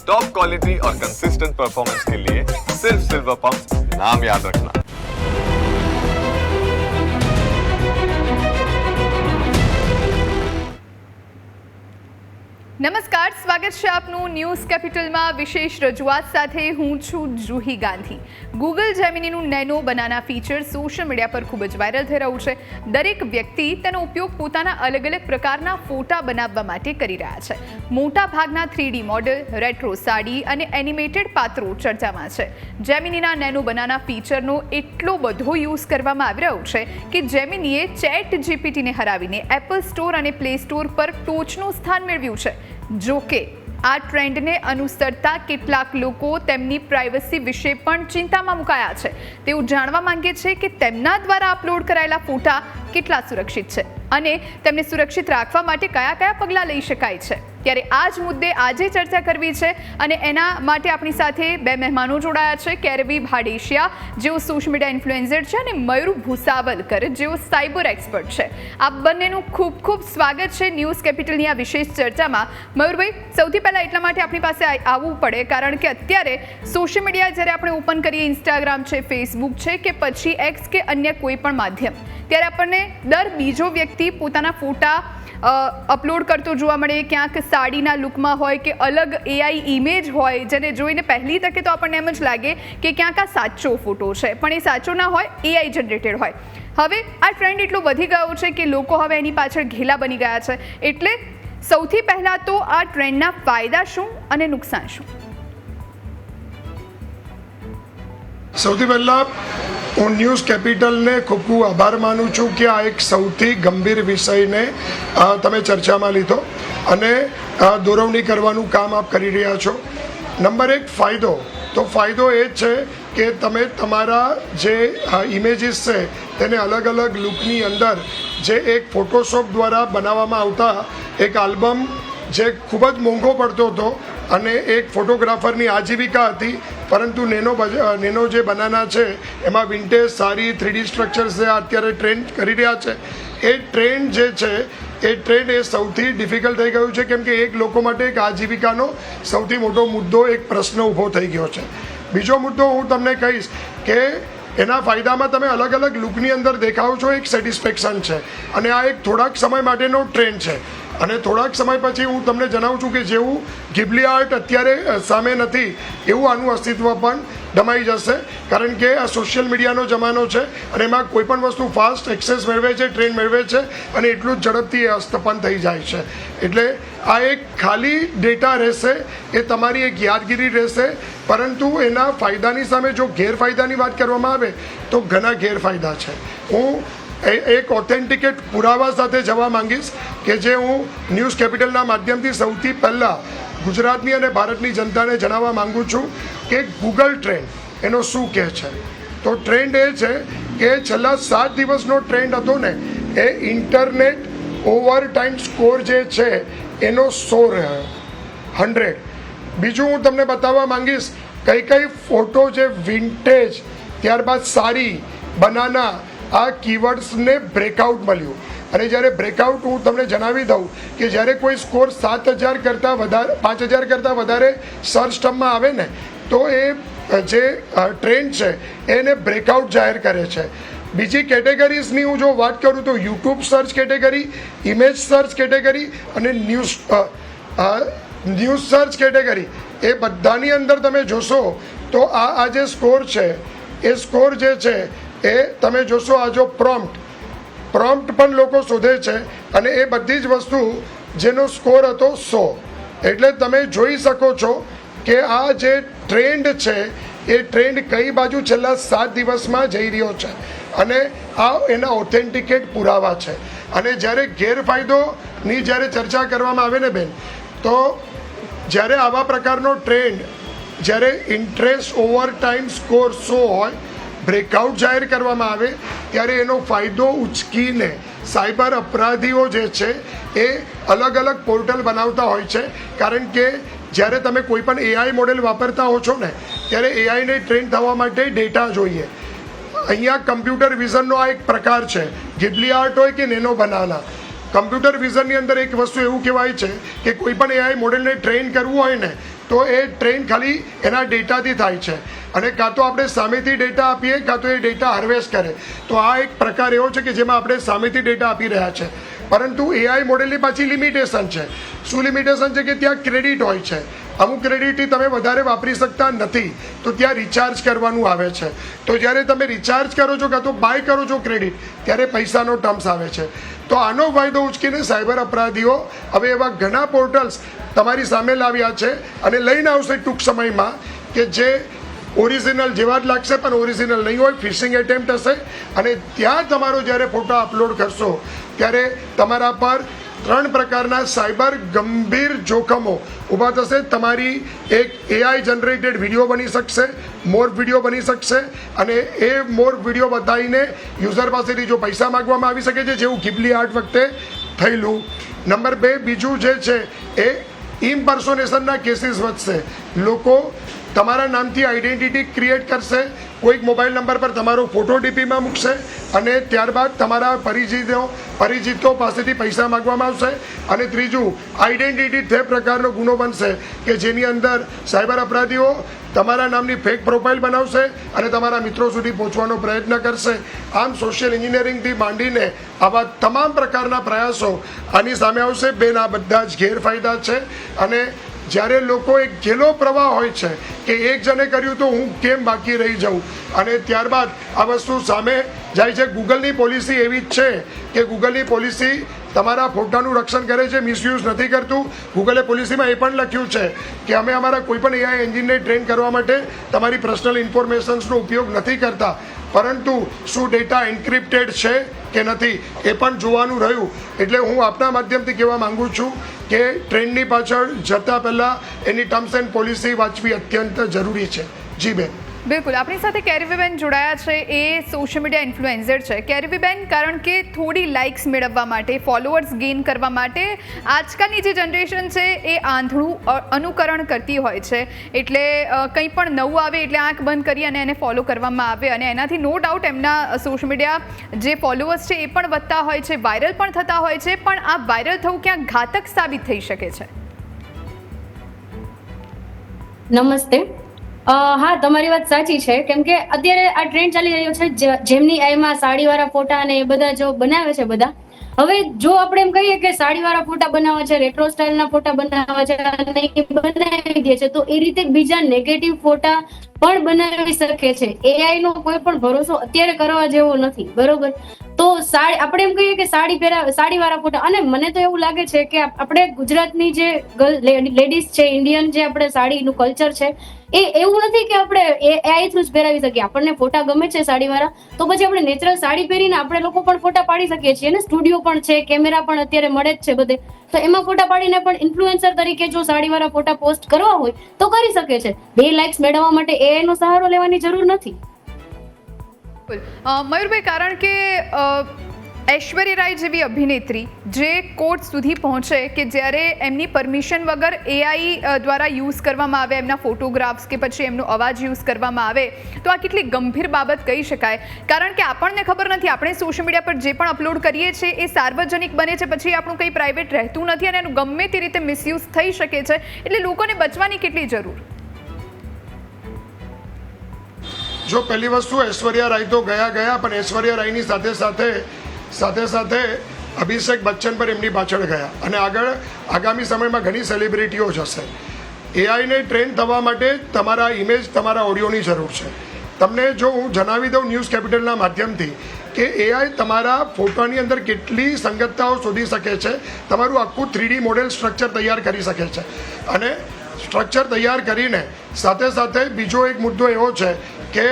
Top quality और consistent performance के लिए सिर्फ सिल्वर पंप नाम याद रखना। નમસ્કાર, સ્વાગત છે આપનું ન્યૂઝ કેપિટલમાં વિશેષ રજૂઆત સાથે હું છું જુહી ગાંધી. ગૂગલ જેમિનીનું nano banana feature social media પર ખૂબ જ વાયરલ થઈ રહ્યું છે. દરેક વ્યક્તિ તેનો ઉપયોગ પોતાના અલગ અલગ પ્રકારના ફોટા બનાવવા માટે કરી રહ્યા છે. મોટા ભાગના 3D મોડેલ, રેટ્રો સાડી અને એનિમેટેડ પાત્રો ચર્ચામાં છે. જેમિનીના નેનો બનાના ફીચરનો એટલો બધો યુઝ કરવામાં આવી રહ્યો છે કે જેમિનીએ ચેટ જીપીટીને હરાવીને એપલ સ્ટોર અને પ્લે સ્ટોર પર ટોચનું સ્થાન મેળવ્યું છે. જો કે આ ટ્રેન્ડને અનુસરતા કેટલાક લોકો તેમની પ્રાઇવસી વિશે પણ ચિંતામાં મુકાયા છે. તેઓ જાણવા માંગે છે કે તેમના દ્વારા અપલોડ કરાયેલા ફોટા કેટલા સુરક્ષિત છે અને તેમને સુરક્ષિત રાખવા માટે કયા કયા પગલાં લઈ શકાય છે. ત્યારે આ જ મુદ્દે આજે ચર્ચા કરવી છે અને એના માટે આપણી સાથે બે મહેમાનો જોડાયા છે. કેરવી ભાડેશિયા, જેઓ સોશિયલ મીડિયા ઇન્ફ્લુએન્સર છે, અને મયુર ભૂસાવલકર, જેઓ સાયબર એક્સપર્ટ છે. આ બંનેનું ખૂબ ખૂબ સ્વાગત છે ન્યૂઝ કેપિટલની આ વિશેષ ચર્ચામાં. મયુરભાઈ, સૌથી પહેલાં એટલા માટે આપણી પાસે આવવું પડે કારણ કે અત્યારે સોશિયલ મીડિયા જ્યારે આપણે ઓપન કરીએ, ઇન્સ્ટાગ્રામ છે, ફેસબુક છે કે પછી એક્સ કે અન્ય કોઈ પણ માધ્યમ, ત્યારે આપણને દર બીજો વ્યક્તિ પોતાના ફોટા અપલોડ કરતો જોવા મળે. ક્યાંક સાડીના લુકમાં હોય કે અલગ એઆઈ ઇમેજ હોય, જેને જોઈને પહેલી તકે તો આપણને એમ જ લાગે કે ક્યાંક આ સાચો ફોટો છે, પણ એ સાચો ના હોય, એઆઈ જનરેટેડ હોય. હવે આ ટ્રેન્ડ એટલો વધી ગયો છે કે લોકો હવે એની પાછળ ઘેલા બની ગયા છે. એટલે સૌથી પહેલાં તો આ ટ્રેન્ડના ફાયદા શું અને નુકસાન શું? સૌથી પહેલાં હું ન્યૂઝ કેપિટલને ખૂબ ખૂબ આભાર માનું છું કે આ એક સૌથી ગંભીર વિષયને તમે ચર્ચામાં લીધો અને દોરવણી કરવાનું કામ આપ કરી રહ્યા છો. નંબર એક, ફાયદો એ છે કે તમે તમારા જે ઇમેજીસ છે તેને અલગ અલગ લુકની અંદર જે એક ફોટોશોપ દ્વારા બનાવવામાં આવતા એક આલ્બમ જે ખૂબ જ મોંઘો પડતો હતો અને એક ફોટોગ્રાફરની આજીવિકા હતી, પરંતુ નેનો જે બનાના છે એમાં વિન્ટેજ સારી 3D સ્ટ્રક્ચર્સ છે અત્યારે ટ્રેન્ડ કરી રહ્યા છે. એ ટ્રેન્ડ જે છે એ ટ્રેન્ડ એ સૌથી ડિફિકલ્ટ થઈ ગયું છે, કેમ કે એક લોકો માટે એક આજીવિકાનો સૌથી મોટો મુદ્દો, એક પ્રશ્ન ઊભો થઈ ગયો છે. બીજો મુદ્દો હું તમને કહીશ કે એના ફાયદામાં તમે અલગ અલગ લુકની અંદર દેખાવ છો, એક સેટિસ્ફેક્શન છે અને આ એક થોડાક સમય માટેનો ટ્રેન્ડ છે. અને થોડાક સમય પછી હું તમને જણાવું છું કે જેવું ગિબલી આર્ટ અત્યારે સામે નથી એવું આનું અસ્તિત્વ પણ દમાઈ જશે, કારણ કે આ સોશિયલ મીડિયાનો જમાનો છે અને એમાં કોઈ પણ વસ્તુ ફાસ્ટ એક્સેસ મેળવે છે, ટ્રેન્ડ મેળવે છે અને એટલું જ ઝડપથી એ અસ્તપન થઈ જાય છે. એટલે આ એક ખાલી ડેટા રહેશે, એ તમારી એક યાદગીરી રહેશે, પરંતુ એના ફાયદાની સામે જો ગેરફાયદાની વાત કરવામાં આવે તો ઘણા ગેરફાયદા છે. હું એક ઓથેન્ટિકેટ પુરાવા સાથે જવા માંગીશ કે જે હું ન્યૂઝ કેપિટલના માધ્યમથી સૌથી પહેલાં ગુજરાતની અને ભારતની જનતાને જણાવવા માંગુ છું કે ગૂગલ ટ્રેન્ડ એનો શું કહે છે. તો ટ્રેન્ડ એ છે કે છેલ્લા 7 દિવસનો ટ્રેન્ડ હતો ને એ ઇન્ટરનેટ ઓવર ટાઈમ સ્કોર જે છે એનો 100 રહ્યો, 100. બીજું હું તમને બતાવવા માંગીશ કઈ ફોટો જે વિન્ટેજ, ત્યારબાદ સાડી, બનાના, આ કીવર્ડ્સને બ્રેકઆઉટ મળ્યું. અને જ્યારે બ્રેકઆઉટ હું તમને જણાવી દઉં કે જ્યારે કોઈ સ્કોર 7,000 કરતાં વધારે, 5,000 કરતાં વધારે સર્ચ ટર્મમાં આવે ને તો એ જે ટ્રેન્ડ છે એને બ્રેકઆઉટ જાહેર કરે છે. બીજી કેટેગરીઝની હું જો વાત કરું તો YouTube search category, image search category અને ન્યૂઝ સર્ચ કેટેગરી, એ બધાની અંદર તમે જોશો તો આ જે સ્કોર છે એ સ્કોર જે છે એ તમે જોશો, આ જો પ્રોમ્પ્ટ પણ લોકો શોધે છે અને એ બધી જ વસ્તુ જેનો સ્કોર હતો 100. એટલે તમે જોઈ શકો છો કે આ જે ટ્રેન્ડ છે એ ટ્રેન્ડ કઈ બાજુ છેલ્લા 7 દિવસમાં જઈ રહ્યો છે અને આ એના ઓથેન્ટિકેટ પુરાવા છે. અને જ્યારે ગેરફાયદોની જ્યારે ચર્ચા કરવામાં આવે ને બેન, તો જ્યારે આવા પ્રકારનો ટ્રેન્ડ, જ્યારે ઇન્ટરેસ્ટ ઓવર ટાઈમ સ્કોર 100 હોય, બ્રેકઆઉટ જાહેર કરવામાં આવે, ત્યારે એનો ફાયદો ઉચકીને સાયબર અપરાધીઓ જે છે એ અલગ અલગ પોર્ટલ બનાવતા હોય છે. કારણ કે જ્યારે તમે કોઈ પણ એઆઈ મોડેલ વાપરતા હો છો ને ત્યારે એઆઈને ટ્રેન થવા માટે ડેટા જોઈએ. અહીંયા કમ્પ્યુટર વિઝનનો આ એક પ્રકાર છે, ગિબલી આર્ટ હોય કે નેનો બનાના. કમ્પ્યુટર વિઝનની અંદર એક વસ્તુ એવું કહેવાય છે કે કોઈ પણ એઆઈ મોડેલને ટ્રેન કરવું હોય ને તો એ ટ્રેન ખાલી એના ડેટાથી થાય છે, અને કાં તો આપણે સામેથી ડેટા આપીએ કાં તો એ ડેટા હાર્વેસ્ટ કરે. તો આ એક પ્રકાર એવો છે કે જેમાં આપણે સામેથી ડેટા આપી રહ્યા છે. પરંતુ એઆઈ મોડેલની પાછી લિમિટેશન છે. શું લિમિટેશન છે કે ત્યાં ક્રેડિટ હોય છે, અમુક ક્રેડિટથી તમે વધારે વાપરી શકતા નથી, તો ત્યાં રિચાર્જ કરવાનું આવે છે. તો જ્યારે તમે રિચાર્જ કરો છો કાં તો બાય કરો છો ક્રેડિટ, ત્યારે પૈસાનો ટર્મ્સ આવે છે. તો આનો ફાયદો ઉચકીને સાયબર અપરાધીઓ હવે એવા ઘણા પોર્ટલ્સ તમારી સામે લાવ્યા છે અને લઈને આવશે ટૂંક સમયમાં, કે જે ઓરિજિનલ જેવા જ લાગશે પણ ઓરિજિનલ નહીં હોય, ફિશિંગ એટેમ્પ્ટ હશે. અને ત્યાં તમારો જ્યારે ફોટો અપલોડ કરશો ત્યારે તમારા પર 3 પ્રકારના સાયબર ગંભીર જોખમો ઊભા થશે. તમારી એક એઆઈ જનરેટેડ વિડીયો બની શકશે, મોર્ફ વિડીયો બની શકશે, અને એ મોર્ફ વિડીયો બતાવીને યુઝર પાસેથી જો પૈસા માગવામાં આવી શકે છે, જેવું ઘીબલી આર્ટ વખતે થયેલું. નંબર 2, બીજું જે છે એ ઇમ્પર્સોનેશનના કેસીસ વધશે. લોકો તમારા નામથી આઈડેન્ટિટી ક્રિએટ કરશે, કોઈક મોબાઈલ નંબર પર તમારો ફોટો ડીપીમાં મૂકશે અને ત્યારબાદ તમારા પરિચિતો પાસેથી પૈસા માગવામાં આવશે. અને ત્રીજું, આઈડેન્ટિટી થેફ્ટ પ્રકારનો ગુનો બનશે કે જેની અંદર સાયબર અપરાધીઓ તમારા નામની ફેક પ્રોફાઇલ બનાવશે અને તમારા મિત્રો સુધી પહોંચવાનો પ્રયત્ન કરશે. આમ સોશિયલ એન્જિનિયરિંગથી માંડીને આવા તમામ પ્રકારના પ્રયાસો આની સામે આવશે. બેન, આ બધા જ ગેરફાયદા છે. અને જ્યારે લોકો એક ઘેલો પ્રવાહ હોય છે કે એક જણે કર્યું તો હું કેમ બાકી રહી જાઉં, અને ત્યારબાદ આ વસ્તુ સામે જાય છે. ગૂગલની પોલિસી એવી જ છે કે ગૂગલની પોલિસી તમારા ફોટાનું રક્ષણ કરે છે, મિસયુઝ નથી કરતું. ગૂગલે પોલિસીમાં એ પણ લખ્યું છે કે અમે અમારા કોઈપણ એઆઈ એન્જિનને ટ્રેન કરવા માટે તમારી પર્સનલ ઇન્ફોર્મેશન્સનો ઉપયોગ નથી કરતા, પરંતુ શું ડેટા એન્ક્રિપ્ટેડ છે કે નથી એ પણ જોવાનું રહ્યું. એટલે હું આપના માધ્યમથી કહેવા માંગુ છું કે ટ્રેનની પાછળ જતાં પહેલાં એની ટર્મ્સ એન્ડ પોલિસી વાંચવી અત્યંત જરૂરી છે. જી બેન. બિલકુલ, આપણી સાથે કેરીબેન જોડાયા છે. એ સોશિયલ મીડિયા ઇન્ફ્લુએન્સર છે. કેરીબેન, કારણ કે થોડી લાઇક્સ મેળવવા માટે, ફોલોઅર્સ ગેઇન કરવા માટે આજકાલની જે જનરેશન છે એ આંધળું અનુકરણ કરતી હોય છે. એટલે કંઈ પણ નવું આવે એટલે આંખ બંધ કરી અને એને ફોલો કરવામાં આવે, અને એનાથી નો ડાઉટ એમના સોશિયલ મીડિયા જે ફોલોઅર્સ છે એ પણ વધતા હોય છે, વાયરલ પણ થતા હોય છે. પણ આ વાયરલ થવું ક્યાંક ઘાતક સાબિત થઈ શકે છે. નમસ્તે. હા, તમારી વાત સાચી છે. કેમ કે અત્યારે આ ટ્રેન્ડ ચાલી રહ્યો છે જેમની આઈમાં સાડીવાળા ફોટા અને એ બધા જો બનાવે છે બધા. હવે જો આપણે એમ કહીએ કે સાડીવાળા ફોટા બનાવવા છે, રેટ્રો સ્ટાઇલના ફોટા બનાવવા છે અને એ બનાવી દે છે, તો એ રીતે બીજા નેગેટિવ ફોટા પણ બનાવી શકે છે. એઆઈ નો કોઈ પણ ભરોસો અત્યારે કરવા જેવો નથી, બરોબર? તો આપણે એમ કહીએ કે સાડીવાળા ફોટા, અને મને તો એવું લાગે છે કે આપણે ગુજરાતની જે લેડીઝ છે, ઇન્ડિયન જે આપણે સાડીનું કલ્ચર છે, એ એવું નથી કે આપણે એઆઈ થ્રુ જ પહેરાવી શકીએ. આપણને ફોટા ગમે છે સાડીવાળા, તો પછી આપણે નેચરલ સાડી પહેરીને આપણે લોકો પણ ફોટા પાડી શકીએ છીએ ને. સ્ટુડિયો પણ છે, કેમેરા પણ અત્યારે મળે જ છે બધે, તો એમાં ફોટા પાડીને પણ ઇન્ફ્લુએન્સર તરીકે જો સાડીવાળા ફોટા પોસ્ટ કરવા હોય તો કરી શકે છે. 2 લાઇક્સ મેળવવા માટે એઆઈ નો સહારો લેવાની જરૂર નથી. મયુરભાઈ, કારણ કે ઐશ્વર્યા રાય જેવી અભિનેત્રી જે કોર્ટ સુધી પહોંચે કે જ્યારે એમની પરમિશન વગર એઆઈ દ્વારા યુઝ કરવામાં આવે, એમના ફોટોગ્રાફ્સ કે પછી એમનો અવાજ યુઝ કરવામાં આવે, તો આ કેટલી ગંભીર બાબત કહી શકાય. કારણ કે આપણને ખબર નથી, આપણે સોશિયલ મીડિયા પર જે પણ અપલોડ કરીએ છીએ એ સાર્વજનિક બને છે, પછી આપણું કંઈ પ્રાઇવેટ રહેતું નથી અને એનું ગમે તે રીતે મિસયુઝ થઈ શકે છે. એટલે લોકોને બચવાની કેટલી જરૂર? જો પહેલી વસ્તુ, ઐશ્વર્યા રાય તો ગયા, પણ ઐશ્વર્યા રાયની સાથે અભિષેક બચ્ચન પર એમની પાછળ ગયા, અને આગામી સમયમાં ઘણી સેલિબ્રિટીઓ જશે. એઆઈને ટ્રેન થવા માટે તમારા ઇમેજ, તમારા ઓડિયોની જરૂર છે. તમને જો હું જણાવી દઉં ન્યૂઝ કેપિટલના માધ્યમથી કે એઆઈ તમારા ફોટોની અંદર કેટલી સંગતતાઓ શોધી શકે છે, તમારું આખું 3D મોડેલ સ્ટ્રક્ચર તૈયાર કરી શકે છે. અને સ્ટ્રક્ચર તૈયાર કરીને સાથે બીજો એક મુદ્દો એવો છે કે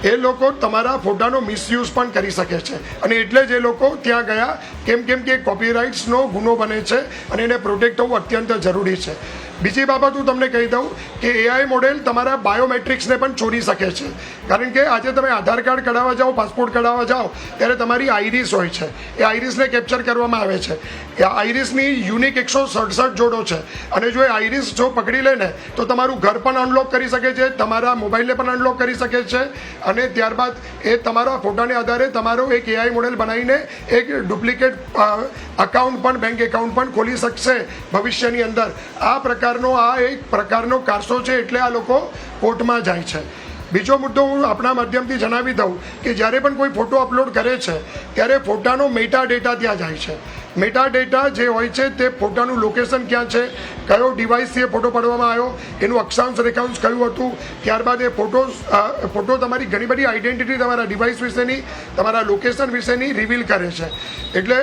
એ લોકો તમારા ફોટાનો મિસયુઝ પણ કરી શકે છે, અને એટલે જ એ લોકો ત્યાં ગયા. કેમ કે કોપીરાઇટ્સનો ગુનો બને છે અને એને પ્રોટેક્ટ થવું અત્યંત જરૂરી છે. બીજી બાબત હું તમને કહી દઉં કે એઆઈ મોડેલ તમારા બાયોમેટ્રિક્સને પણ ચોરી શકે છે. કારણ કે આજે તમે આધાર કાર્ડ કઢાવવા જાઓ, પાસપોર્ટ કઢાવવા જાઓ, ત્યારે તમારી આઈરિસ હોય છે, એ આઈરિસને કેપ્ચર કરવામાં આવે છે. એ આઈરિસની યુનિક 167 જોડો છે, અને જો એ આઈરિસ જો પકડી લે ને તો તમારું ઘર પણ અનલોક કરી શકે છે, તમારા મોબાઈલને પણ અનલોક કરી શકે છે, અને ત્યારબાદ એ તમારા ફોટાને આધારે તમારો એક એઆઈ મોડેલ બનાવીને એક ડુપ્લિકેટ અકાઉન્ટ પણ, બેંક એકાઉન્ટ પણ ખોલી શકશે ભવિષ્યની અંદર. આ પ્રકાર એક પ્રકારનો કારસો છે, એટલે આ લોકો કોર્ટમાં જાય છે. બીજો મુદ્દો હું આપણા માધ્યમથી જણાવી દઉં કે જ્યારે પણ કોઈ ફોટો અપલોડ કરે છે ત્યારે ફોટાનો મેટા ડેટા ત્યાં જાય છે. મેટા ડેટા જે હોય છે તે ફોટાનું લોકેશન ક્યાં છે, કયો ડિવાઇસથી એ ફોટો પાડવામાં આવ્યો, એનું અક્ષાંશ રેખાંશ કયું હતું, ત્યારબાદ એ ફોટો તમારી ઘણી બધી આઈડેન્ટિટી તમારા ડિવાઇસ વિશેની, તમારા લોકેશન વિશેની રિવીલ કરે છે. એટલે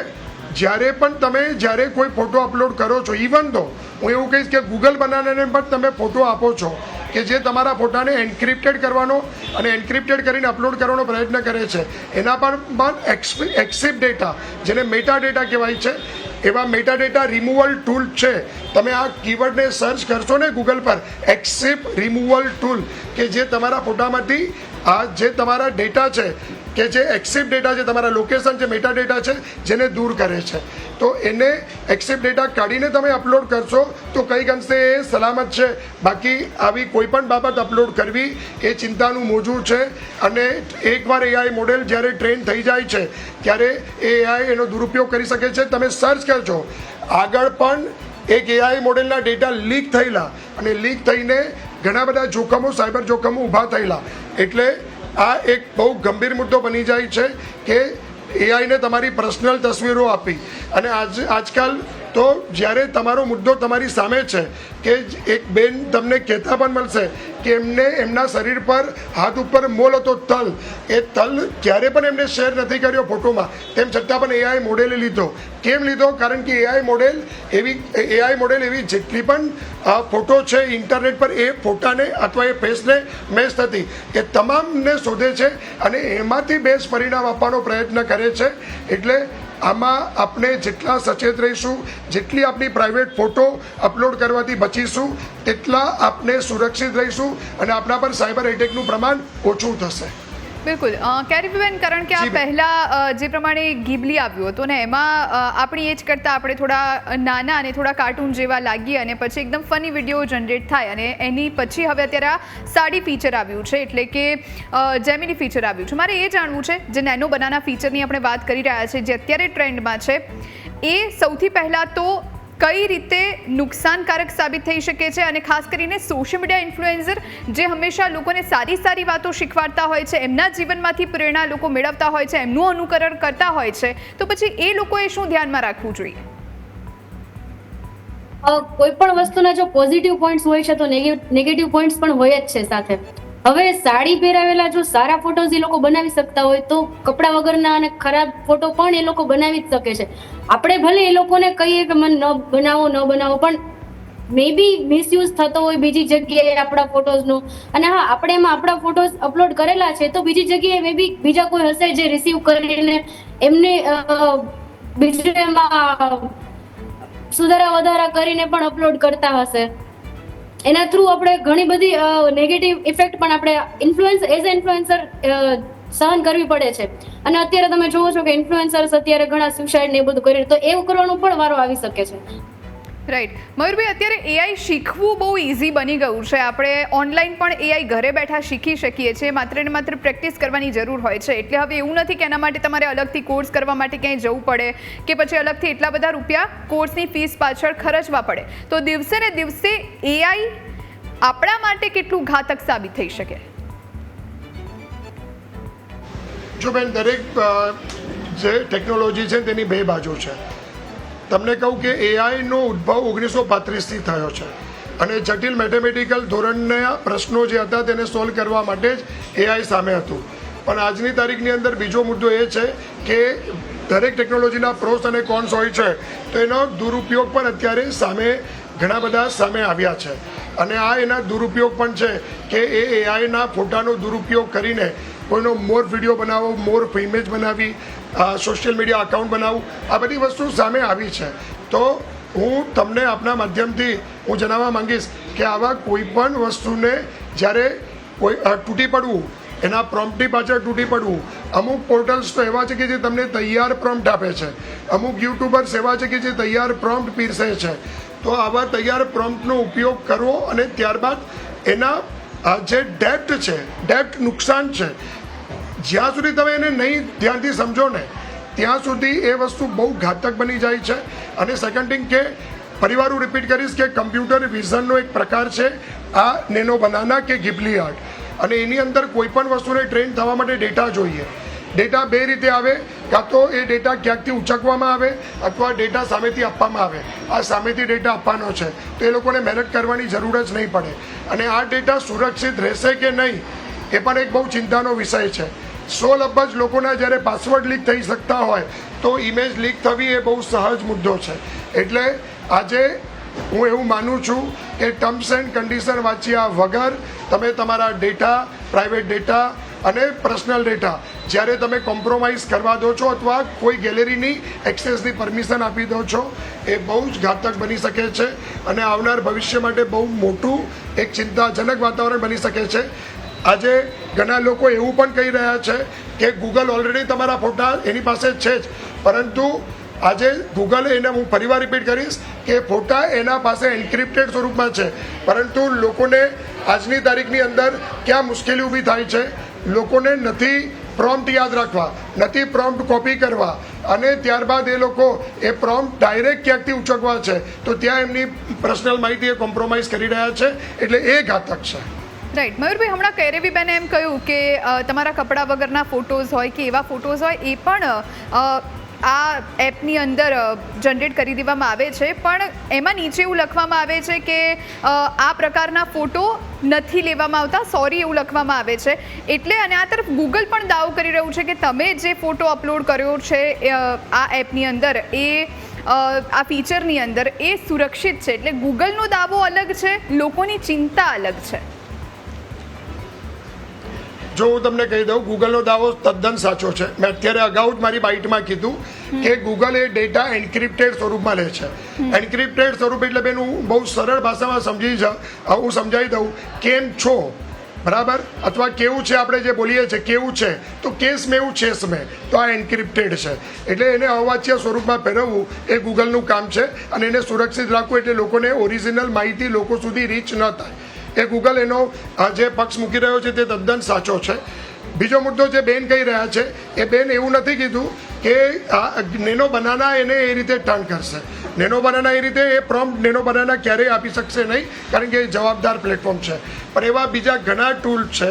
જ્યારે કોઈ ફોટો અપલોડ કરો છો, ઇવન તો હું એવું કહીશ કે ગૂગલ બનાવનારને પણ તમે ફોટો આપો છો કે જે તમારા ફોટાને એન્ક્રિપ્ટેડ કરવાનો અને એન્ક્રિપ્ટેડ કરીને અપલોડ કરવાનો પ્રયત્ન કરે છે, એના પણ એક્સિપ ડેટા, જેને મેટા ડેટા કહેવાય છે, એવા મેટા ડેટા રિમૂવલ ટૂલ છે. તમે આ કીવર્ડને સર્ચ કરશો ને ગૂગલ પર, એક્સિપ રિમૂવલ ટૂલ, કે જે તમારા ફોટામાંથી આ જે તમારા ડેટા છે, કે જે એક્સિપ ડેટા છે, તમારા લોકેશન છે, મેટા ડેટા છે, જેને દૂર કરે છે. તો એને એક્સિપ ડેટા કાઢીને તમે અપલોડ કરશો તો કંઈક અંશે એ સલામત છે. બાકી આવી કોઈ પણ બાબત અપલોડ કરવી એ ચિંતાનું મોજું છે. અને એકવાર એઆઈ મોડેલ જ્યારે ટ્રેન થઈ જાય છે ત્યારે એ એઆઈ એનો દુરુપયોગ કરી શકે છે. તમે સર્ચ કરજો, આગળ પણ એક એઆઈ મોડેલના ડેટા લીક થયેલા અને લીક થઈને ઘણા બધા જોખમો, સાયબર જોખમો ઊભા થયેલા. એટલે આ એક બહુ ગંભીર મુદ્દો બની જાય છે કે એઆઈને તમારી પર્સનલ તસવીરો આપી. અને આજકાલ તો જ્યારે તમારો મુદ્દો તમારી સામે છે કે એક બેન તમને કહેતા પણ મળશે કે એમને એમના શરીર પર હાથ ઉપર મોલ હતો તલ, એ તલ ક્યારે પણ એમને શેર નથી કર્યો ફોટોમાં, તેમ છતાં પણ એઆઈ મોડેલે લીધો. કેમ લીધો? કારણ કે એઆઈ મોડેલ એવી જેટલી પણ ફોટો છે ઇન્ટરનેટ પર, એ ફોટાને અથવા એ ફેસને મેચ થતી એ તમામને શોધે છે અને એમાંથી બેસ્ટ પરિણામ આપવાનો પ્રયત્ન કરે છે. એટલે આમાં આપણે જેટલા સચેત રહીશું, જેટલી આપણી પ્રાઇવેટ ફોટો અપલોડ કરવાથી બચીશું, તેટલા આપણે સુરક્ષિત રહીશું અને આપણા પર સાયબર એટેકનું પ્રમાણ ઓછું થશે. બિલકુલ. કેરીબેન, કારણ કે આ પહેલાં જે પ્રમાણે ગિબલી આવ્યું હતું ને એમાં આપણી એજ કરતાં આપણે થોડા નાના અને થોડા કાર્ટૂન જેવા લાગીએ અને પછી એકદમ ફની વિડીયો જનરેટ થાય, અને એની પછી હવે અત્યારે આ સાડી ફીચર આવ્યું છે, એટલે કે જેમિની ફીચર આવ્યું છે. મારે એ જાણવું છે, જે નેનો બનાના ફીચરની આપણે વાત કરી રહ્યા છીએ, જે અત્યારે ટ્રેન્ડમાં છે, એ સૌથી પહેલાં તો કઈ રીતે નુકસાનકારક સાબિત થઈ શકે છે? અને ખાસ કરીને સોશિયલ મીડિયા ઇન્ફ્લુએન્સર જે હંમેશા લોકોને સારી વાતો શીખવાડતા હોય છે, એમના જીવનમાંથી પ્રેરણા લોકો મેળવતા હોય છે, એમનું અનુકરણ કરતા હોય છે, તો પછી એ લોકોએ શું ધ્યાનમાં રાખવું જોઈએ? કોઈ પણ વસ્તુના જો પોઝિટિવ પોઈન્ટ્સ હોય છે તો નેગેટિવ પોઈન્ટ્સ પણ હોય જ છે સાથે. હવે સાડી પહેરાવેલા જો સારા ફોટોઝ એ લોકો બનાવી શકતા હોય તો કપડા વગરના અને ખરાબ ફોટો પણ એ લોકો બનાવી જ શકે છે. આપણે ભલે એ લોકોને કહીએ કે મને ન બનાવો, પણ મે બી મિસયુઝ થતો હોય બીજી જગ્યાએ આપણા ફોટોઝનો. અને હા, આપણે એમાં આપણા ફોટોઝ અપલોડ કરેલા છે તો બીજી જગ્યાએ મે બી બીજા કોઈ હશે જે રિસીવ કરીને એમને બીજું એમાં સુધારા વધારા કરીને પણ અપલોડ કરતા હશે. એના થ્રુ આપણે ઘણી બધી નેગેટિવ ઇફેક્ટ પણ આપણે ઇન્ફ્લુએન્સર સહન કરવી પડે છે. અને અત્યારે તમે જોવો છો કે ઇન્ફ્લુએન્સર્સ અત્યારે ઘણા સુસાઇડ ને એ બધું કરી, તો એવું કરવાનો પણ વારો આવી શકે છે. રાઈટ. મયુરભાઈ, અત્યારે એઆઈ શીખવું બહુ ઇઝી બની ગયું છે. આપણે ઓનલાઈન પણ એઆઈ ઘરે બેઠા શીખી શકીએ છીએ, માત્ર ને માત્ર પ્રેક્ટિસ કરવાની જરૂર હોય છે. એટલે હવે એવું નથી કે એના માટે તમારે અલગથી કોર્સ કરવા માટે ક્યાંય જવું પડે કે પછી અલગથી એટલા બધા રૂપિયા કોર્સની ફીસ પાછળ ખર્ચવા પડે. તો દિવસે ને દિવસે એઆઈ આપણા માટે કેટલું ઘાતક સાબિત થઈ શકે? જો બેન, દરેક જે ટેકનોલોજી છે તેની બે બાજુ છે. તમને કહું કે એઆઈનો ઉદ્ભવ 1935થી થયો છે અને જટિલ મેથેમેટિકલ ધોરણના પ્રશ્નો જે હતા તેને સોલ્વ કરવા માટે જ એઆઈ સામે હતું. પણ આજની તારીખની અંદર બીજો મુદ્દો એ છે કે દરેક ટેકનોલોજીના પ્રોસ અને કોન્સ હોય છે, તો એનો દુરુપયોગ પણ અત્યારે ઘણા બધા સામે આવ્યા છે. અને આ એના દુરુપયોગ પણ છે કે એ એઆઈના ફોટાનો દુરુપયોગ કરીને કોઈનો મોર વિડીયો બનાવો, મોર ઇમેજ બનાવી, સોશિયલ મીડિયા અકાઉન્ટ બનાવવું, આ બધી વસ્તુ સામે આવી છે. તો હું તમને આપના માધ્યમથી હું જણાવવા માંગીશ કે આવા કોઈ પણ વસ્તુને જ્યારે તૂટી પડવું, એના પ્રોમ્પ્ટની પાછળ તૂટી પડવું. અમુક પોર્ટલ્સ તો એવા છે કે જે તમને તૈયાર પ્રોમ્પ્ટ આપે છે, અમુક યુટ્યુબર્સ એવા છે કે જે તૈયાર પ્રોમ્પ્ટ પીરસે છે. તો આવા તૈયાર પ્રોમ્પ્ટનો ઉપયોગ કરવો અને ત્યારબાદ એના જે ડેપ્થ નુકસાન છે, જ્યાં સુધી તમે એને નહીં ધ્યાનથી સમજો ને ત્યાં સુધી એ વસ્તુ બહુ ઘાતક બની જાય છે. અને સેકન્ડ થિંગ કે ફરીવાર હું રિપીટ કરીશ કે કમ્પ્યુટર વિઝનનો એક પ્રકાર છે આ નેનો બનાના કે ગિબલી આર્ટ, અને એની અંદર કોઈ પણ વસ્તુને ટ્રેન થવા માટે ડેટા જોઈએ. ડેટા બે રીતે આવે, કાં તો એ ડેટા ક્યાંકથી ઉચકવામાં આવે અથવા ડેટા સામેથી આપવામાં આવે. આ સામેથી ડેટા આપવાનો છે તો એ લોકોને મહેનત કરવાની જરૂર જ નહીં પડે. અને આ ડેટા સુરક્ષિત રહેશે કે નહીં એ પણ એક બહુ ચિંતાનો વિષય છે. 16 અબજ લોકોના જ્યારે પાસવર્ડ લીક થઈ શકતા હોય તો ઇમેજ લીક થવી એ બહુ સહજ મુદ્દો છે. એટલે આજે હું એવું માનું છું કે ટર્મ્સ એન્ડ કન્ડિશન વાંચ્યા વગર તમે તમારા ડેટા, પ્રાઇવેટ ડેટા અને પર્સનલ ડેટા જ્યારે તમે કોમ્પ્રોમાઇઝ કરવા દો છો અથવા કોઈ ગેલેરીની એક્સેસની પરમિશન આપી દો છો એ બહુ જ ઘાતક બની શકે છે અને આવનાર ભવિષ્ય માટે બહુ મોટું એક ચિંતાજનક વાતાવરણ બની શકે છે. આજે ઘણા લોકો એવું પણ કહી રહ્યા છે કે ગૂગલ ઓલરેડી તમારા ફોટા એની પાસે છે જ, પરંતુ આજે ગૂગલે એને, હું ફરીવાર રિપીટ કરીશ કે ફોટા એના પાસે એન્ક્રિપ્ટેડ સ્વરૂપમાં છે, પરંતુ લોકોને આજની તારીખની અંદર ક્યાં મુશ્કેલી ઊભી થાય છે, લોકોને નથી પ્રોમ્પ્ટ યાદ રાખવા, નથી પ્રોમ્પ્ટ કોપી કરવા, અને ત્યારબાદ એ લોકો એ પ્રોમ્પ્ટ ડાયરેક્ટ ક્યાંકથી ઉચકવા છે તો ત્યાં એમની પર્સનલ માહિતી એ કોમ્પ્રોમાઇઝ કરી રહ્યા છે, એટલે એ ઘાતક છે. રાઈટ. મયુરભાઈ, હમણાં કેરેબીબેને એમ કહ્યું કે તમારા કપડાં વગરના ફોટોઝ હોય કે એવા ફોટોઝ હોય એ પણ આ એપની અંદર જનરેટ કરી દેવામાં આવે છે, પણ એમાં નીચે એવું લખવામાં આવે છે કે આ પ્રકારના ફોટો નથી લેવામાં આવતા, સોરી એવું લખવામાં આવે છે. એટલે અને આ તરફ ગૂગલ પણ દાવો કરી રહ્યું છે કે તમે જે ફોટો અપલોડ કર્યો છે આ એપની અંદર એ આ ફીચરની અંદર એ સુરક્ષિત છે. એટલે ગૂગલનો દાવો અલગ છે, લોકોની ચિંતા અલગ છે. જો હું તમને કહી દઉં, ગૂગલનો દાવો તદ્દન સાચો છે. મેં અત્યારે અગાઉ જ મારી બાઇટમાં કીધું કે ગૂગલ એ ડેટા એન્ક્રિપ્ટેડ સ્વરૂપમાં લે છે. એન્ક્રિપ્ટેડ સ્વરૂપ એટલે બેન હું બહુ સરળ ભાષામાં હું સમજાવી દઉં, કેમ છો બરાબર, અથવા કેવું છે આપણે જે બોલીએ છીએ કેવું છે, તો કેસ મેં એવું છે મેં, તો આ એન્ક્રિપ્ટેડ છે. એટલે એને અવાચ્ય સ્વરૂપમાં ફેરવવું એ ગૂગલનું કામ છે, અને એને સુરક્ષિત રાખવું એટલે લોકોને ઓરિજિનલ માહિતી લોકો સુધી રીચ ન થાય. એ ગૂગલ એનો જે પક્ષ મૂકી રહ્યો છે તે તદ્દન સાચો છે. બીજો મુદ્દો જે બેન કહી રહ્યા છે એ બેન એવું નથી કીધું કે આ નેનો બનાના એને એ રીતે ટર્ન કરશે. નેનો બનાના એ રીતે એ પ્રોમ્પ્ટ નેનો બનાના ક્યારેય આપી શકશે નહીં, કારણ કે એ જવાબદાર પ્લેટફોર્મ છે. પણ એવા બીજા ઘણા ટૂલ છે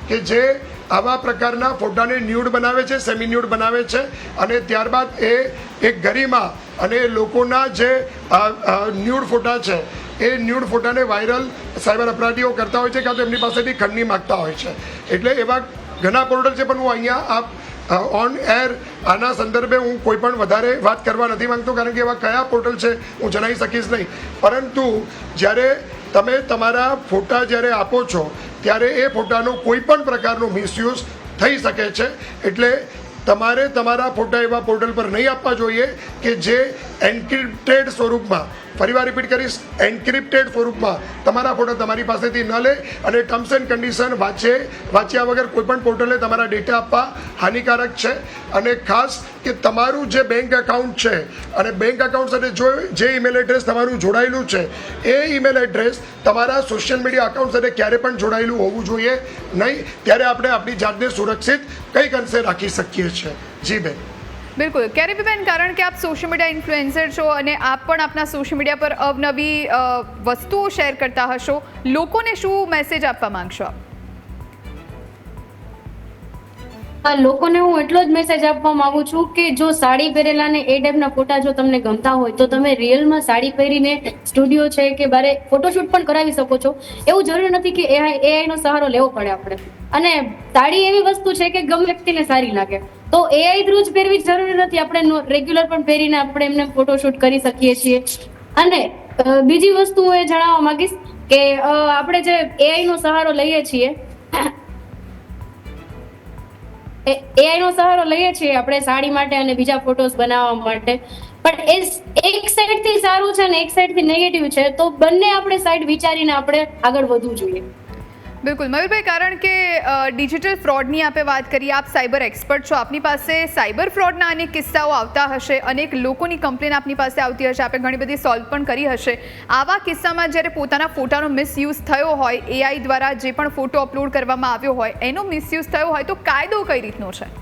કે જે આવા પ્રકારના ફોટાને ન્યૂડ બનાવે છે, સેમી ન્યૂડ બનાવે છે, અને ત્યારબાદ એ એક ગરિમા અને લોકોના જે ન્યૂડ ફોટા છે એ ન્યૂડ ફોટાને વાયરલ સાયબર અપરાધીઓ કરતા હોય છે, કાં તો એમની પાસેથી ખંડની માગતા હોય છે. એટલે એવા ઘણા પોર્ટલ છે, પણ હું અહીંયા ઓન એર આના સંદર્ભે હું કોઈ પણ વધારે વાત કરવા નથી માંગતો, કારણ કે એવા કયા પોર્ટલ છે હું જણાવી શકીશ નહીં. પરંતુ જ્યારે તમે તમારા ફોટા જ્યારે આપો છો ત્યારે એ ફોટાનો કોઈ પણ પ્રકારનો મિસયુઝ થઈ શકે છે. એટલે તમારે તમારા ફોટા એવા પોર્ટલ પર નહીં આપવા જોઈએ કે જે એન્ક્રિપ્ટેડ સ્વરૂપમાં, ફરીવાર રિપીટ કરીશ, એન્ક્રિપ્ટેડ સ્વરૂપમાં તમારા ફોટા તમારી પાસેથી ન લે, અને ટર્મ્સ એન્ડ કન્ડિશન વાંચ્યા વગર કોઈ પણ પોર્ટલે તમારા ડેટા આપવા હાનિકારક છે. અને ખાસ કે તમારું જે બેંક એકાઉન્ટ છે અને બેંક એકાઉન્ટ સાથે જે ઈમેલ એડ્રેસ તમારું જોડાયેલું છે એ ઈમેલ એડ્રેસ તમારા સોશિયલ મીડિયા એકાઉન્ટ સાથે ક્યારે પણ જોડાયેલું હોવું જોઈએ નહીં. ત્યારે આપણે આપણી જાતને સુરક્ષિત કંઈક અંશે રાખી શકીએ છીએ. જી બેન. બિલકુલ કેરેબીબેન, કારણ કે આપ સોશિયલ મીડિયા ઇન્ફ્લુએન્સર છો અને આપ પણ આપના સોશિયલ મીડિયા પર અવનવી વસ્તુઓ શેર કરતા હશો, લોકોને શું મેસેજ આપવા માંગશો આપ? લોકોને હું એટલો જ મેસેજ આપવા માંગુ છું કે જો સાડી પહેરેલા ને એ ટાઈપના ફોટા જો તમને ગમતા હોય તો તમે રિયલમાં સાડી પહેરીને સ્ટુડિયો છે કે બારે ફોટોશૂટ પણ કરાવી શકો છો. એવું જરૂરી નથી કે એઆઈ નો સહારો લેવો પડે આપણે. અને સાડી એવી વસ્તુ છે કે ગમે વ્યક્તિને સારી લાગે, તો એઆઈ થ્રુ જ પહેરવી જરૂરી નથી, આપણે રેગ્યુલર પણ પહેરીને આપણે એમને ફોટોશૂટ કરી શકીએ છીએ. અને બીજી વસ્તુ હું એ જણાવવા માંગીશ કે આપણે જે એઆઈ નો સહારો લઈએ છીએ આપણે સાડી માટે અને બીજા ફોટોસ બનાવવા માટે, પણ એ એક સાઈડ થી સારું છે ને એક સાઈડ થી નેગેટિવ છે, તો બંને આપણે સાઈડ વિચારીને આપણે આગળ વધવું જોઈએ. બિલકુલ મયુરભાઈ, કારણ કે ડિજિટલ ફ્રોડની આપે વાત કરીએ, આપ સાયબર એક્સપર્ટ છો, આપની પાસે સાયબર ફ્રોડના અનેક કિસ્સાઓ આવતા હશે, અનેક લોકોની કમ્પ્લેન આપની પાસે આવતી હશે, આપણે ઘણી બધી સોલ્વ પણ કરી હશે. આવા કિસ્સામાં જ્યારે પોતાના ફોટાનો મિસયુઝ થયો હોય, એઆઈ દ્વારા જે પણ ફોટો અપલોડ કરવામાં આવ્યો હોય એનો મિસયુઝ થયો હોય, તો કાયદો કઈ રીતનો છે?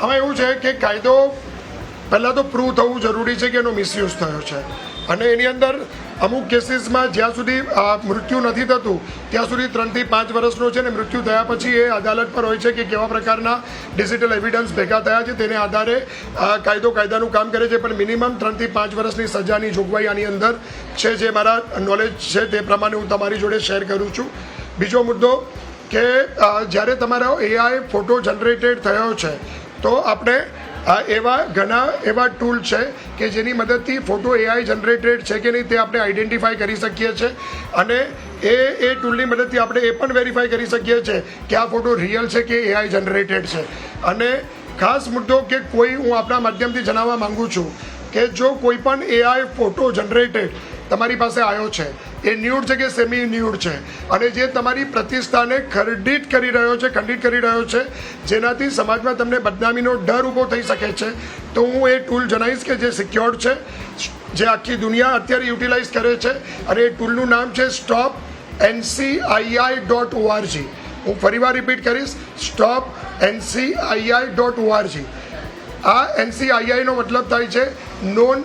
હવે એવું છે કે કાયદો પહેલાં તો પ્રૂવ થવું જરૂરી છે કે એનો મિસયુઝ થયો છે. અને એની અંદર અમુક કેસીસમાં જ્યાં સુધી મૃત્યુ નથી થતું ત્યાં સુધી 3 થી 5 વર્ષનો છે ને મૃત્યુ થયા પછી એ અદાલત પર હોય છે કે કેવા પ્રકારના ડિજિટલ એવિડન્સ ભેગા થયા છે, તેને આધારે કાયદાનું કામ કરે છે. પણ મિનિમમ 3 થી 5 વર્ષની સજાની જોગવાઈ આની અંદર છે, જે મારા નોલેજ છે તે પ્રમાણે હું તમારી જોડે શેર કરું છું. બીજો મુદ્દો કે જ્યારે તમારો AI ફોટો જનરેટેડ થયો છે તો આપણે એવા ઘણા એવા ટૂલ છે કે જેની મદદથી ફોટો AI જનરેટેડ છે કે નહીં તે આપણે આઈડેન્ટિફાઈ કરી શકીએ છીએ. અને એ ટૂલની મદદથી આપણે એ પણ વેરીફાઈ કરી શકીએ છીએ કે આ ફોટો રિયલ છે કે AI જનરેટેડ છે. અને ખાસ મુદ્દો કે હું આપણા માધ્યમથી જણાવવા માંગુ છું કે જો કોઈ પણ AI ફોટો જનરેટેડ તમારી પાસે આવ્યો છે, એ ન્યૂડ છે કે સેમી ન્યૂડ છે, અને જે તમારી પ્રતિષ્ઠાને ખંડિત કરી રહ્યો છે, જેનાથી સમાજમાં તમને બદનામીનો ડર ઊભો થઈ શકે છે, તો હું એ ટૂલ જણાવીશ કે જે સિક્યોર્ડ છે, જે આખી દુનિયા અત્યારે યુટિલાઇઝ કરે છે. અને એ ટૂલનું નામ છે stopncii.org. હું ફરીવાર રિપીટ કરીશ, stopncii.org. આ NCII નો મતલબ થાય છે નોન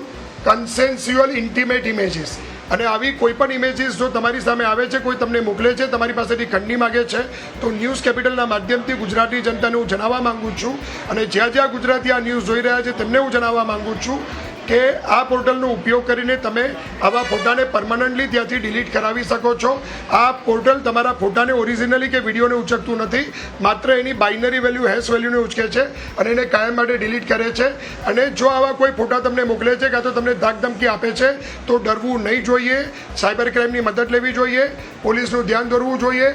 કન્સેન્સ્યુઅલ ઇન્ટિમેટ ઇમેજીસ. અને આવી કોઈ પણ ઇમેજીસ જો તમારી સામે આવે છે, કોઈ તમને મોકલે છે, તમારી પાસેથી ખંડની માગે છે, તો ન્યૂઝ કેપિટલના માધ્યમથી ગુજરાતી જનતાને હું જણાવવા માંગુ છું, અને જ્યાં જ્યાં ગુજરાતી આ ન્યૂઝ જોઈ રહ્યા છે તેમને હું જણાવવા માંગુ છું કે આ પોર્ટલનો ઉપયોગ કરીને તમે આવા ફોટાને પરમનન્ટલી ત્યાંથી ડિલીટ કરાવી શકો છો. આ પોર્ટલ તમારા ફોટાને ઓરિજિનલી કે વિડીયોને ઉચકતું નથી, માત્ર એની બાઇનરી વેલ્યુ હેશ વેલ્યુને ઉચકે છે અને એને કાયમ માટે ડિલીટ કરે છે. અને જો આવા કોઈ ફોટા તમને મોકલે છે કાં તો તમને ધાકધમકી આપે છે તો ડરવું નહીં જોઈએ, સાયબર ક્રાઇમની મદદ લેવી જોઈએ, પોલીસનું ધ્યાન દોરવું જોઈએ.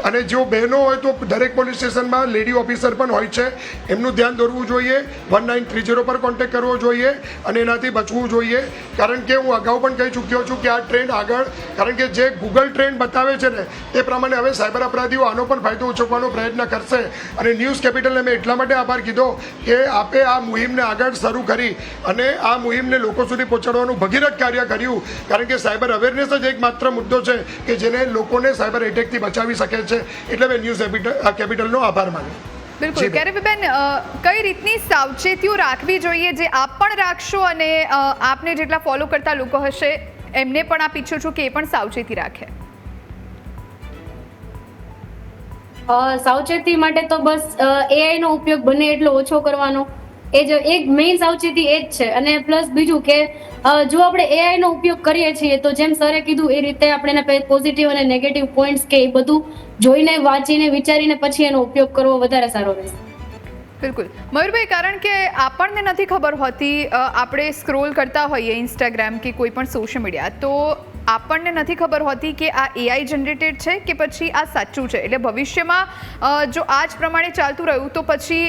અને જો બહેનો હોય તો દરેક પોલીસ સ્ટેશનમાં લેડી ઓફિસર પણ હોય છે, એમનું ધ્યાન દોરવું જોઈએ, 1930 પર કોન્ટેક્ટ કરવો જોઈએ અને એનાથી બચવું જોઈએ. કારણ કે હું અગાઉ પણ કહી ચૂક્યો છું કે આ ટ્રેન્ડ આગળ, કારણ કે જે ગૂગલ ટ્રેન્ડ બતાવે છે ને તે પ્રમાણે હવે સાયબર અપરાધીઓ આનો પણ ફાયદો ઉચકવાનો પ્રયત્ન કરશે. અને ન્યૂઝ કેપિટલને મેં એટલા માટે આભાર કીધો કે આપે આ મુહિમને આગળ શરૂ કરી અને આ મુહિમને લોકો સુધી પહોંચાડવાનું ભગીરથ કાર્ય કર્યું. કારણ કે સાયબર અવેરનેસ જ એકમાત્ર મુદ્દો છે કે જેને લોકોને સાયબર એટેકથી બચાવી શકે છે. એટલે મેં ન્યૂઝ કેપિટલનો આભાર માન્યો. બિલકુલ. કેરીબેન, કઈ રીતની સાવચેતીઓ રાખવી જોઈએ જે આપ પણ રાખશો અને આપને જેટલા ફોલો કરતા લોકો હશે એમને પણ આપ ઈચ્છો છો કે એ પણ સાવચેતી રાખે? સાવચેતી માટે તો બસ AI નો ઉપયોગ બને એટલો ઓછો કરવાનો, એ જ એક મેઇન સાવચેતી એ જ છે. અને પ્લસ બીજું કે જો આપણે AI નો ઉપયોગ કરીએ છીએ તો જેમ સરે કીધું એ રીતે આપણે એના પોઝિટિવ અને નેગેટિવ પોઈન્ટ્સ કે એ બધું જોઈને, વાંચીને, વિચારીને પછી એનો ઉપયોગ કરવો વધારે સારો રહેશે. બિલકુલ મયુરભાઈ, કારણ કે આપણને નથી ખબર હોતી, આપણે સ્ક્રોલ કરતા હોઈએ ઇન્સ્ટાગ્રામ કે કોઈ પણ સોશિયલ મીડિયા, તો આપણને નથી ખબર હોતી કે આ AI જનરેટેડ છે કે પછી આ સાચું છે. એટલે ભવિષ્યમાં જો આ જ પ્રમાણે ચાલતું રહ્યું તો પછી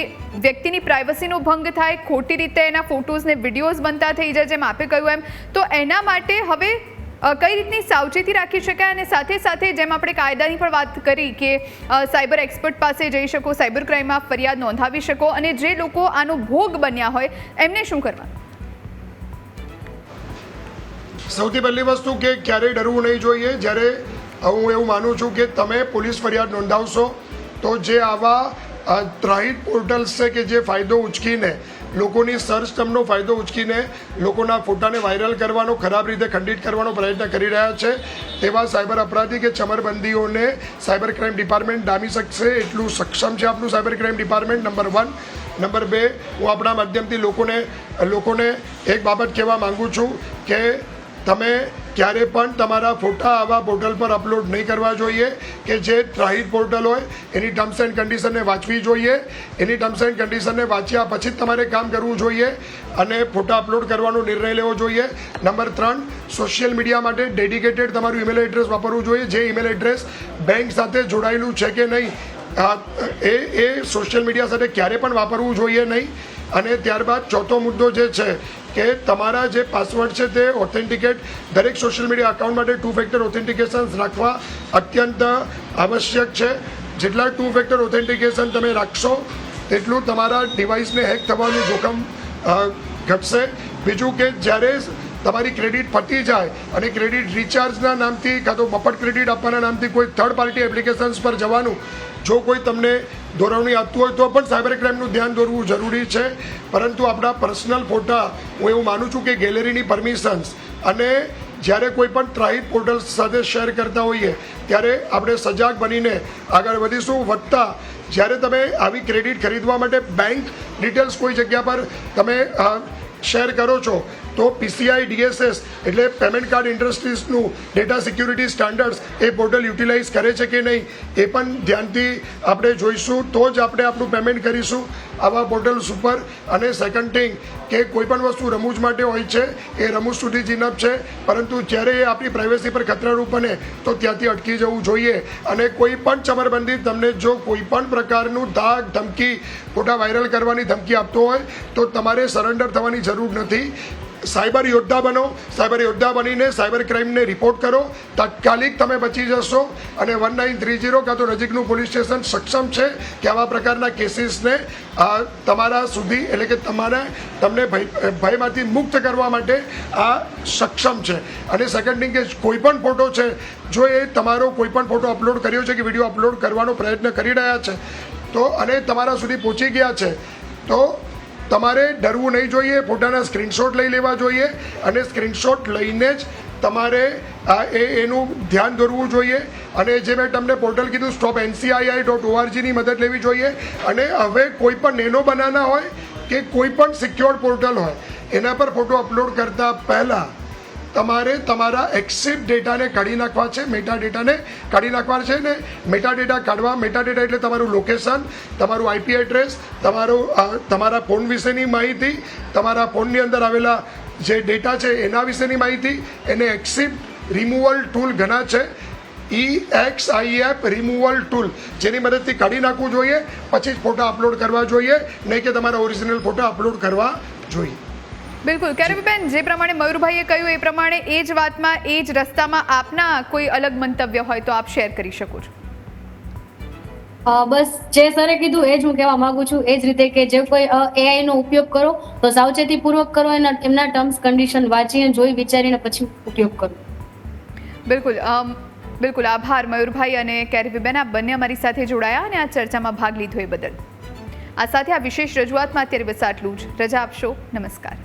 વ્યક્તિની પ્રાઇવસીનો ભંગ થાય, ખોટી રીતે એના ફોટોઝ ને વિડીયોઝ બનતા થઈ જાય, જેમ આપે કહ્યું એમ. તો એના માટે હવે કઈ રીતની સાવચેતી રાખી શકાય? અને સાથે સાથે જેમ આપણે કાયદાની પણ વાત કરી કે સાયબર એક્સપર્ટ પાસે જઈ શકો, સાયબર ક્રાઇમમાં ફરિયાદ નોંધાવી શકો, અને જે લોકો આનો ભોગ બન્યા હોય એમને શું કરવાનું? સૌથી પહેલી વસ્તુ કે ક્યારેય ડરવું નહીં જોઈએ. જ્યારે હું એવું માનું છું કે તમે પોલીસ ફરિયાદ નોંધાવશો તો જે આવા ત્રાહિત પોર્ટલ્સ છે કે જે ફાયદો ઉચકીને, લોકોની સર્ચ ટર્મનો ફાયદો ઉચકીને લોકોના ફોટાને વાયરલ કરવાનો, ખરાબ રીતે ખંડિત કરવાનો પ્રયત્ન કરી રહ્યા છે, તેવા સાયબર અપરાધી કે ચમરબંધીઓને સાયબર ક્રાઇમ ડિપાર્ટમેન્ટ ડામી શકશે એટલું સક્ષમ છે આપણું cyber crime department. Number 1. Number 2, હું આપણા માધ્યમથી લોકોને એક બાબત કહેવા માગું છું કે તમે ક્યારે પણ તમારા ફોટા આવા પોર્ટલ પર અપલોડ નહીં કરવા જોઈએ કે જે ત્રાહિત પોર્ટલ હોય. એની ટર્મ્સ એન્ડ કન્ડિશનને વાંચવી જોઈએ. એની ટર્મ્સ એન્ડ કન્ડિશનને વાંચ્યા પછી જ તમારે કામ કરવું જોઈએ અને ફોટા અપલોડ કરવાનો નિર્ણય લેવો જોઈએ. નંબર 3, સોશિયલ મીડિયા માટે ડેડિકેટેડ તમારું ઈમેલ એડ્રેસ વાપરવું જોઈએ. જે ઈમેલ એડ્રેસ બેંક સાથે જોડાયેલું છે કે નહીં એ સોશિયલ મીડિયા સાથે ક્યારે પણ વાપરવું જોઈએ નહીં. અને ત્યારબાદ ચોથો મુદ્દો જે છે કે તમારા જે પાસવર્ડ છે તે ઓથેન્ટિકેટ, દરેક સોશિયલ મીડિયા અકાઉન્ટ માટે 2 ફેક્ટર ઓથેન્ટિકેશન રાખવા અત્યંત આવશ્યક છે. જેટલા 2 ફેક્ટર ઓથેન્ટિકેશન તમે રાખશો તેટલું તમારા ડિવાઇસને હેક થવાનું જોખમ ઘટશે. બીજું કે જ્યારે તમારી ક્રેડિટ પતી જાય અને ક્રેડિટ રિચાર્જના નામથી કાં તો મફત ક્રેડિટ આપવાના નામથી કોઈ થર્ડ પાર્ટી એપ્લિકેશન્સ પર જવાનું જો કોઈ તમને દોરવણી આપતું હોય તો પણ સાયબર ક્રાઇમનું ધ્યાન દોરવું જરૂરી છે. પરંતુ આપણા પર્સનલ ફોટા હું એવું માનું છું કે ગેલેરીની પરમિશન્સ અને જ્યારે કોઈ પણ ટ્રાઇબ પોર્ટલ્સ સાથે શેર કરતા હોઈએ ત્યારે આપણે સજાગ બનીને આગળ વધીશું. વધતા જ્યારે તમે આવી ક્રેડિટ ખરીદવા માટે બેંક ડિટેલ્સ કોઈ જગ્યા પર તમે શેર કરો છો તો PCI DSS એટલે પેમેન્ટ કાર્ડ ઇન્ડસ્ટ્રીઝનું ડેટા સિક્યુરિટી સ્ટાન્ડર્ડ્સ એ પોર્ટલ યુટિલાઇઝ કરે છે કે નહીં એ પણ ધ્યાનથી આપણે જોઈશું તો જ આપણે આપણું પેમેન્ટ કરીશું આવા પોર્ટલ્સ ઉપર. અને સેકન્ડ થિંગ કે કોઈ પણ વસ્તુ રમૂજ માટે હોય છે એ રમૂજ સુધી જ ઇનફ છે, પરંતુ જ્યારે એ આપણી પ્રાઇવસી પર ખતરારૂપ બને તો ત્યાંથી અટકી જવું જોઈએ. અને કોઈ પણ ચમરબંધી તમને જો કોઈ પણ પ્રકારનું ધાક ધમકી ફોટા વાયરલ કરવાની ધમકી આપતો હોય તો તમારે સરેન્ડર થવાની જરૂર નથી. સાયબર યોદ્ધા બનો, સાયબર યોદ્ધા બનીને સાયબર ક્રાઇમને રિપોર્ટ કરો, તાત્કાલિક તમે બચી જશો. અને 1930 કાં તો નજીકનું પોલીસ સ્ટેશન સક્ષમ છે કે આવા પ્રકારના કેસીસને તમારા સુધી એટલે કે તમને ભયમાંથી મુક્ત કરવા માટે આ સક્ષમ છે. અને સેકન્ડ થિંગ કે કોઈ પણ ફોટો છે જો એ તમારો કોઈ પણ ફોટો અપલોડ કર્યો છે કે વિડીયો અપલોડ કરવાનો પ્રયત્ન કરી રહ્યા છે તો અને તમારા સુધી પહોંચી ગયા છે તો તમારે ડરવું નહીં જોઈએ. ફોટાના સ્ક્રીનશોટ લઈ લેવા જોઈએ અને સ્ક્રીનશોટ લઈને જ તમારે એનું ધ્યાન દોરવું જોઈએ. અને જે મેં તમને પોર્ટલ કીધું stopncii.org ની મદદ લેવી જોઈએ. અને હવે કોઈ પણ નેનો બનાના હોય કે કોઈ પણ સિક્યોર્ડ પોર્ટલ હોય એના પર ફોટો અપલોડ કરતાં પહેલાં તમારે તમારા એક્સિપ ડેટાને કાઢી નાખવા છે, મેટા ડેટાને કાઢી નાખવા છે. ને મેટા ડેટા કાઢવા, મેટા ડેટા એટલે તમારું લોકેશન, તમારું IP એડ્રેસ, તમારા ફોન વિશેની માહિતી, તમારા ફોનની અંદર આવેલા જે ડેટા છે એના વિશેની માહિતી. એને એક્સિપ રિમૂવલ ટૂલ ઘણા છે, EXIF રિમૂવલ ટૂલ, જેની મદદથી કાઢી નાખવું જોઈએ. પછી જ ફોટા અપલોડ કરવા જોઈએ, નહીં કે તમારા ઓરિજિનલ ફોટા અપલોડ કરવા જોઈએ. બિલકુલ. કેરીબેન, જે પ્રમાણે મયુરભાઈએ કહ્યું એ પ્રમાણે એ જ વાતમાં એ જ રસ્તામાં આપના કોઈ અલગ મંતવ્ય હોય તો આપ શેર કરી શકો છો. બસ જે સરે કીધું એ જ હું કહેવા માંગુ છું. એ જ રીતે કે જે કોઈ AI નો ઉપયોગ કરો તો સાવચેતીપૂર્વક કરો, એમના ટર્મ્સ કન્ડિશન વાંચીને જોઈ વિચારીને પછી ઉપયોગ કરો. બિલકુલ. બિલકુલ આભાર મયુરભાઈ અને કેરીબેન, આપ બંને અમારી સાથે જોડાયા અને આ ચર્ચામાં ભાગ લીધો એ બદલ. આ સાથે આ વિશેષ રજૂઆતમાં અત્યારે બસ આટલું જ. રજા આપશો. નમસ્કાર.